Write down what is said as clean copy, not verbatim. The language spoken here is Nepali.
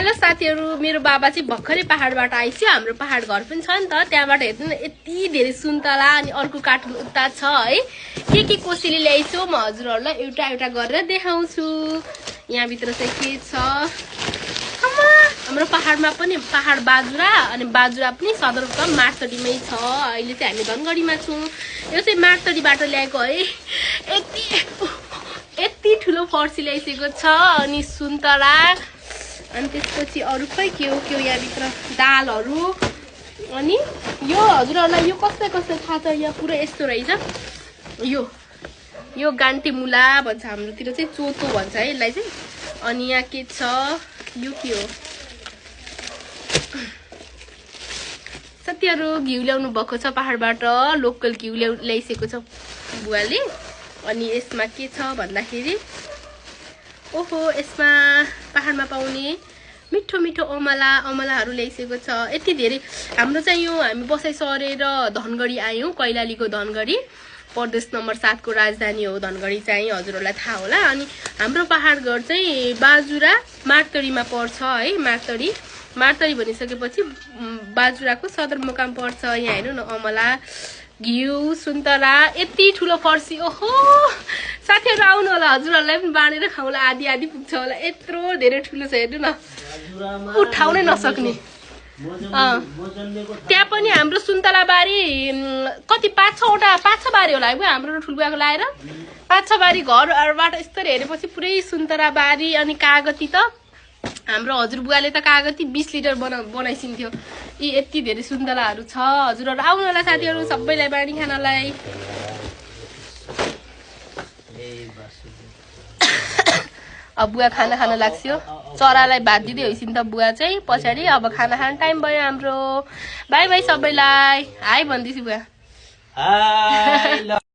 हेलो साथीहरु, मेरो बाबा चाहिँ भर्खरै पहाडबाट आइछ। हाम्रो पहाड घर पनि छ नि त, त्यहाँबाट हेर्नु न यति धेरै सुन्तला अनि अर्को कार्टुन उता छ है। के कोसीले ल्याइछु म हजुरहरुलाई एउटा एउटा गरेर देखाउँछु। यहाँ भित्र चाहिँ के छ? हाम्रो पहाडमा पनि पहाड बाजुरा अनि बाजुरा पनि सदरमुकाम मार्तडीमै छ। अहिले चाहिँ हामी धनगढीमा छौं। यो चाहिँ मार्तडीबाट ल्याएको है। यति ठुलो फर्सी ल्याइसकेको छ अनि सुन्तला अनि त्यसपछि अरु खै के हो यहाँ भित्र दालहरु। अनि यो हजुरहरुलाई यो कस्तो थाहा छ? यहाँ पुरा यस्तो रहेछ। यो गान्टे मुला भन्छ, हाम्रोतिर चाहिँ चोतो भन्छ है यसलाई चाहिँ। अनि यहाँ के छ? यो के हो? साथीहरु, घिउ ल्याउनु भएको छ पहाडबाट, लोकल घिउ ल्याइसकेको छ बुवाले। अनि यसमा के छ भन्दाखेरि ओहो, यसमा पहाडमा पाउने मिठो मिठो अमलाहरु ल्याइसकेको छ। यति धेरै हाम्रो चाहिँ यो हामी बसाइ सरेर धनगढी आयौं। कैलालीको धनगढी प्रदेश नम्बर 7 को राजधानी हो धनगढी चाहिँ, हजुरहरुलाई थाहा होला। अनि हाम्रो पहाड घर चाहिँ बाजुरा मार्तडीमा पर्छ है। मार्तडी भनिसकेपछि बाजुराको सदरमुकाम पर्छ। यहाँ हेर्नु न, अमला, घिउ, सुन्तला, यति ठुलो फर्सी। ओहो साथीहरु, आउनु होला, हजुरहरुलाई पनि बाँडेर खाउला। आधी पुग्छ होला, यत्रो धेरै ठुलो छ। हेर्नु न, उठाउनै नसक्ने। त्यहाँ पनि हाम्रो सुन्तला बारी कति 5-6 बारी होला है हाम्रो ठुलबुवाको लाएर। 5-6 बारी घरबाट यस्तरी हेरेपछि पुरै सुन्तला बारी। अनि कागती त हाम्रो हजुरबुवाले त कागती 20 लिटर बनाइसिन्थ्यो। यी यति धेरै सुन्तलाहरु छ। हजुरहरु आउनु होला साथीहरु, सबैलाई बाँडी खानलाई। अब बुवा खाना खान लाग्छ। चरालाई भात दिँदै होइसिन त बुवा चाहिँ पछाडी। अब खाना खान टाइम भयो हाम्रो। बाइ बाइ सबैलाई। हाई भन्दैछु बुवा।